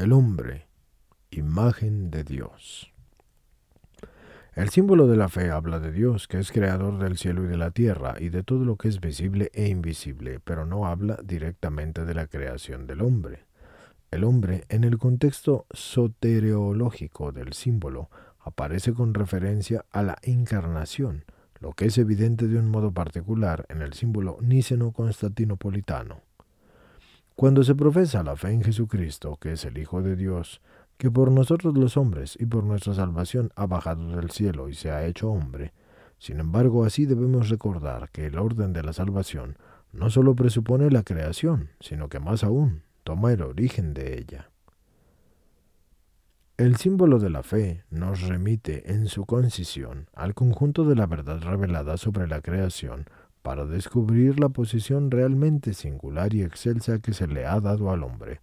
El hombre, imagen de Dios. El símbolo de la fe habla de Dios, que es creador del cielo y de la tierra, y de todo lo que es visible e invisible, pero no habla directamente de la creación del hombre. El hombre, en el contexto soteriológico del símbolo, aparece con referencia a la encarnación, lo que es evidente de un modo particular en el símbolo niceno-constantinopolitano. Cuando se profesa la fe en Jesucristo, que es el Hijo de Dios, que por nosotros los hombres y por nuestra salvación ha bajado del cielo y se ha hecho hombre, sin embargo así debemos recordar que el orden de la salvación no solo presupone la creación, sino que más aún toma el origen de ella. El símbolo de la fe nos remite en su concisión al conjunto de la verdad revelada sobre la creación para descubrir la posición realmente singular y excelsa que se le ha dado al hombre.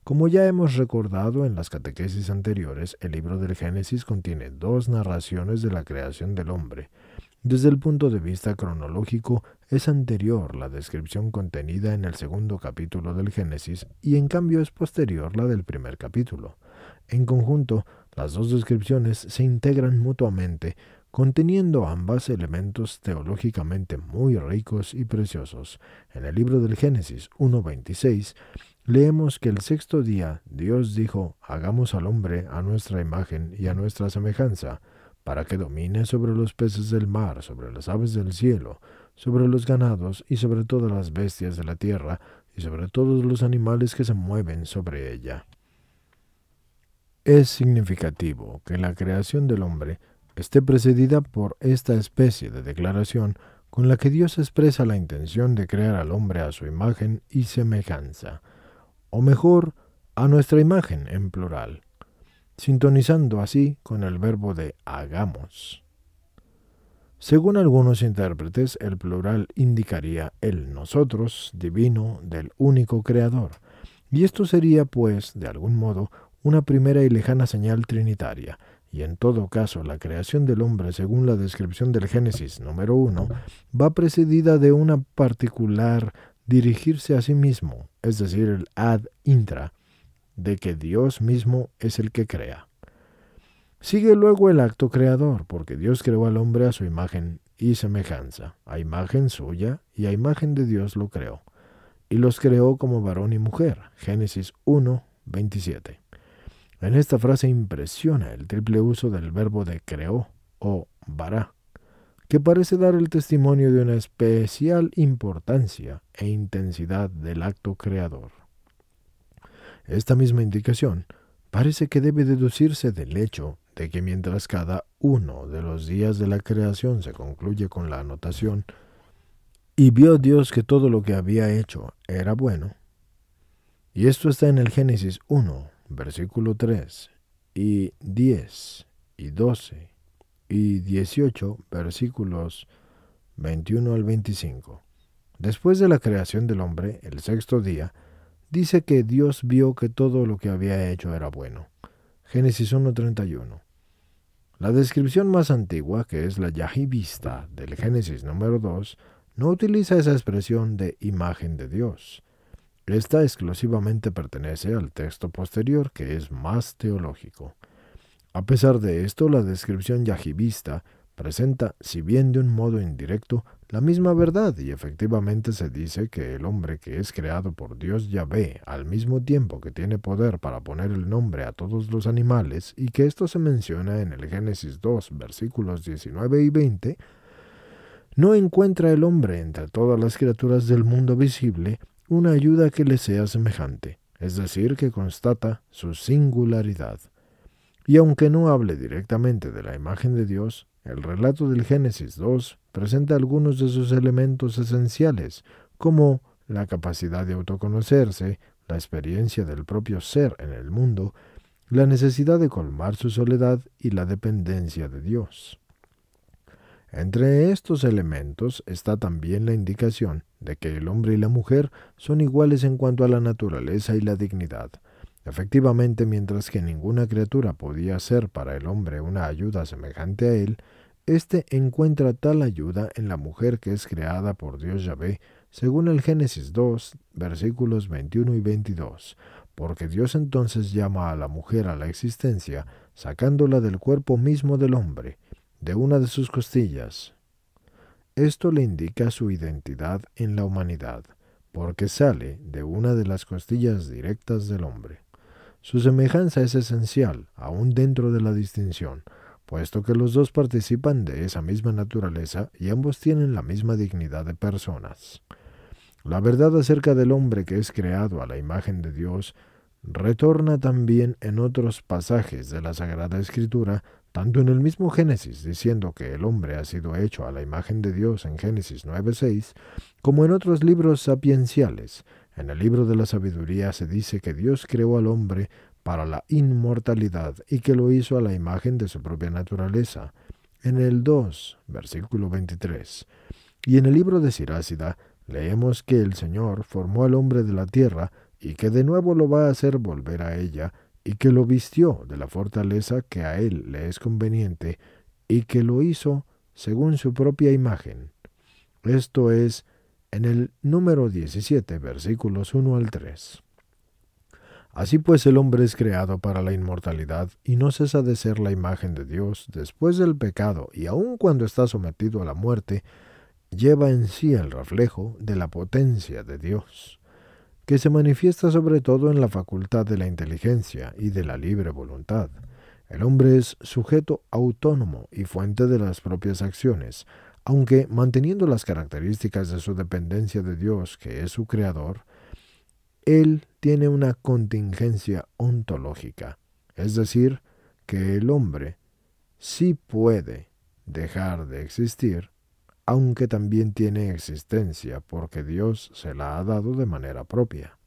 Como ya hemos recordado en las catequesis anteriores, el libro del Génesis contiene dos narraciones de la creación del hombre. Desde el punto de vista cronológico, es anterior la descripción contenida en el segundo capítulo del Génesis y en cambio es posterior la del primer capítulo. En conjunto, las dos descripciones se integran mutuamente, conteniendo ambas elementos teológicamente muy ricos y preciosos. En el libro del Génesis 1:26, leemos que el sexto día Dios dijo: hagamos al hombre a nuestra imagen y a nuestra semejanza, para que domine sobre los peces del mar, sobre las aves del cielo, sobre los ganados y sobre todas las bestias de la tierra, y sobre todos los animales que se mueven sobre ella. Es significativo que la creación del hombre esté precedida por esta especie de declaración con la que Dios expresa la intención de crear al hombre a su imagen y semejanza, o mejor, a nuestra imagen en plural, sintonizando así con el verbo de hagamos. Según algunos intérpretes, el plural indicaría el nosotros divino del único creador, y esto sería, pues, de algún modo, una primera y lejana señal trinitaria, y en todo caso la creación del hombre, según la descripción del Génesis número 1, va precedida de una particular dirigirse a sí mismo, es decir, el ad intra, de que Dios mismo es el que crea. Sigue luego el acto creador, porque Dios creó al hombre a su imagen y semejanza, a imagen suya y a imagen de Dios lo creó, y los creó como varón y mujer. Génesis 1:27. En esta frase impresiona el triple uso del verbo de creó o bará, que parece dar el testimonio de una especial importancia e intensidad del acto creador. Esta misma indicación parece que debe deducirse del hecho de que mientras cada uno de los días de la creación se concluye con la anotación «Y vio Dios que todo lo que había hecho era bueno», y esto está en el Génesis 1, versículo 3, y 10, y 12, y 18, versículos 21 al 25. Después de la creación del hombre, el sexto día, dice que Dios vio que todo lo que había hecho era bueno. Génesis 1:31. La descripción más antigua, que es la yahivista del Génesis número 2, no utiliza esa expresión de imagen de Dios. Esta exclusivamente pertenece al texto posterior, que es más teológico. A pesar de esto, la descripción yahivista presenta, si bien de un modo indirecto, la misma verdad, y efectivamente se dice que el hombre que es creado por Dios Yahvé, al mismo tiempo que tiene poder para poner el nombre a todos los animales, y que esto se menciona en el Génesis 2, versículos 19 y 20, no encuentra el hombre entre todas las criaturas del mundo visible una ayuda que le sea semejante, es decir, que constata su singularidad. Y aunque no hable directamente de la imagen de Dios, el relato del Génesis 2 presenta algunos de sus elementos esenciales, como la capacidad de autoconocerse, la experiencia del propio ser en el mundo, la necesidad de colmar su soledad y la dependencia de Dios. Entre estos elementos está también la indicación de que el hombre y la mujer son iguales en cuanto a la naturaleza y la dignidad. Efectivamente, mientras que ninguna criatura podía ser para el hombre una ayuda semejante a él, éste encuentra tal ayuda en la mujer que es creada por Dios Yahvé, según el Génesis 2, versículos 21 y 22, porque Dios entonces llama a la mujer a la existencia, sacándola del cuerpo mismo del hombre, de una de sus costillas. Esto le indica su identidad en la humanidad, porque sale de una de las costillas directas del hombre. Su semejanza es esencial, aún dentro de la distinción, puesto que los dos participan de esa misma naturaleza y ambos tienen la misma dignidad de personas. La verdad acerca del hombre que es creado a la imagen de Dios retorna también en otros pasajes de la Sagrada Escritura, tanto en el mismo Génesis, diciendo que el hombre ha sido hecho a la imagen de Dios en Génesis 9:6, como en otros libros sapienciales. En el libro de la sabiduría se dice que Dios creó al hombre para la inmortalidad y que lo hizo a la imagen de su propia naturaleza. En el 2, versículo 23. Y en el libro de Sirásida leemos que el Señor formó al hombre de la tierra y que de nuevo lo va a hacer volver a ella, y que lo vistió de la fortaleza que a él le es conveniente, y que lo hizo según su propia imagen. Esto es en el número 17, versículos 1 al 3. Así pues el hombre es creado para la inmortalidad y no cesa de ser la imagen de Dios después del pecado, y aun cuando está sometido a la muerte, lleva en sí el reflejo de la potencia de Dios, que se manifiesta sobre todo en la facultad de la inteligencia y de la libre voluntad. El hombre es sujeto autónomo y fuente de las propias acciones, aunque manteniendo las características de su dependencia de Dios, que es su creador. Él tiene una contingencia ontológica, es decir, que el hombre sí puede dejar de existir, aunque también tiene existencia porque Dios se la ha dado de manera propia.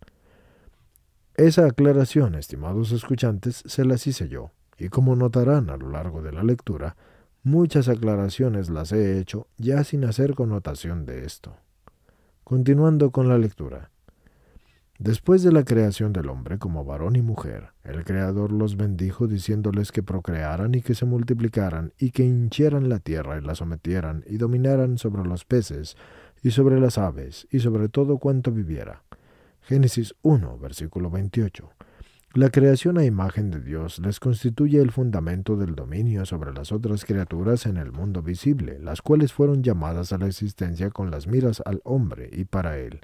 Esa aclaración, estimados escuchantes, se las hice yo, y como notarán a lo largo de la lectura, muchas aclaraciones las he hecho ya sin hacer connotación de esto. Continuando con la lectura. Después de la creación del hombre como varón y mujer, el Creador los bendijo diciéndoles que procrearan y que se multiplicaran y que hinchieran la tierra y la sometieran y dominaran sobre los peces y sobre las aves y sobre todo cuanto viviera. Génesis 1, versículo 28. La creación a imagen de Dios les constituye el fundamento del dominio sobre las otras criaturas en el mundo visible, las cuales fueron llamadas a la existencia con las miras al hombre y para él,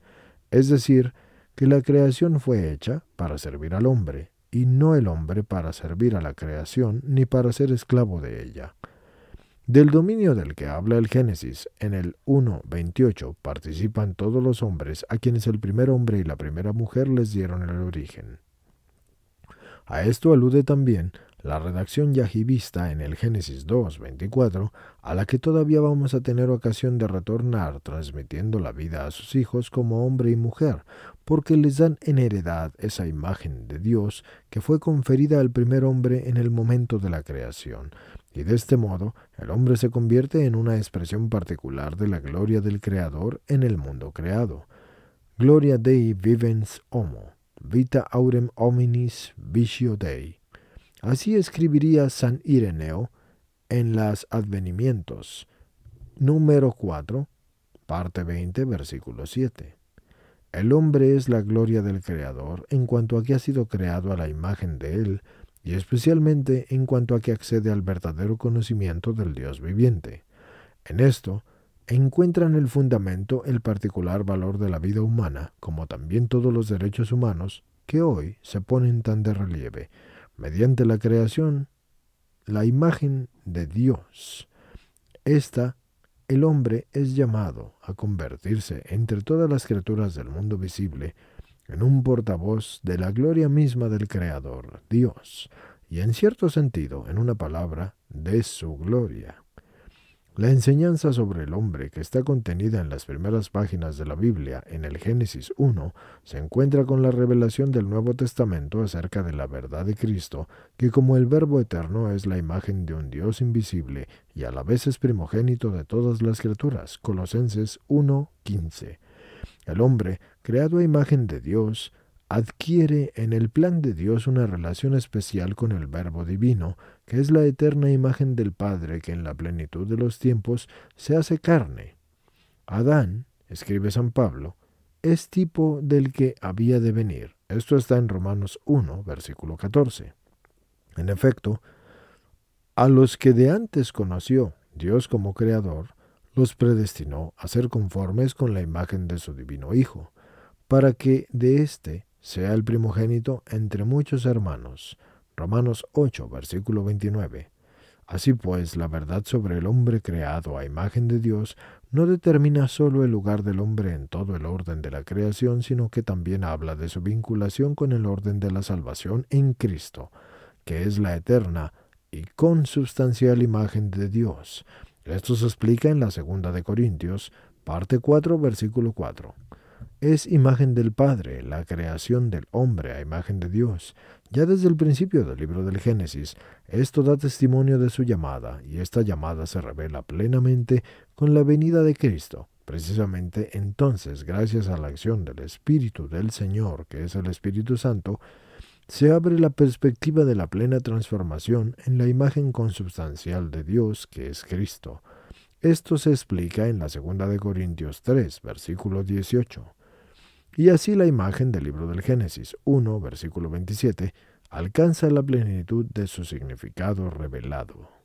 es decir, que la creación fue hecha para servir al hombre, y no el hombre para servir a la creación ni para ser esclavo de ella. Del dominio del que habla el Génesis en el 1:28 participan todos los hombres a quienes el primer hombre y la primera mujer les dieron el origen. A esto alude también la redacción yahivista en el Génesis 2:24, a la que todavía vamos a tener ocasión de retornar transmitiendo la vida a sus hijos como hombre y mujer, porque les dan en heredad esa imagen de Dios que fue conferida al primer hombre en el momento de la creación, y de este modo el hombre se convierte en una expresión particular de la gloria del Creador en el mundo creado. Gloria Dei vivens homo, vita aurem hominis vicio Dei. Así escribiría San Ireneo en las Advenimientos, número 4, parte 20, versículo 7. El hombre es la gloria del Creador en cuanto a que ha sido creado a la imagen de Él, y especialmente en cuanto a que accede al verdadero conocimiento del Dios viviente. En esto encuentran el fundamento el particular valor de la vida humana, como también todos los derechos humanos que hoy se ponen tan de relieve. Mediante la creación, la imagen de Dios. El hombre es llamado a convertirse entre todas las criaturas del mundo visible en un portavoz de la gloria misma del Creador, Dios, y en cierto sentido, en una palabra, de su gloria. La enseñanza sobre el hombre que está contenida en las primeras páginas de la Biblia en el Génesis 1 se encuentra con la revelación del Nuevo Testamento acerca de la verdad de Cristo, que como el Verbo eterno es la imagen de un Dios invisible y a la vez es primogénito de todas las criaturas. Colosenses 1:15. El hombre, creado a imagen de Dios, adquiere en el plan de Dios una relación especial con el Verbo divino, que es la eterna imagen del Padre que en la plenitud de los tiempos se hace carne. Adán, escribe San Pablo, es tipo del que había de venir, Esto está en Romanos 1, versículo 14. En efecto, a los que de antes conoció Dios como Creador, los predestinó a ser conformes con la imagen de su divino Hijo, para que de éste sea el primogénito entre muchos hermanos. Romanos 8, versículo 29. Así pues, la verdad sobre el hombre creado a imagen de Dios no determina solo el lugar del hombre en todo el orden de la creación, sino que también habla de su vinculación con el orden de la salvación en Cristo, que es la eterna y consubstancial imagen de Dios. Esto se explica en la segunda de Corintios, parte 4, versículo 4. Es imagen del Padre, la creación del hombre a imagen de Dios. Ya desde el principio del libro del Génesis, esto da testimonio de su llamada, y esta llamada se revela plenamente con la venida de Cristo. Precisamente entonces, gracias a la acción del Espíritu del Señor, que es el Espíritu Santo, se abre la perspectiva de la plena transformación en la imagen consubstancial de Dios, que es Cristo. Esto se explica en la segunda de Corintios 3, versículo 18. Y así la imagen del libro del Génesis 1, versículo 27, alcanza la plenitud de su significado revelado.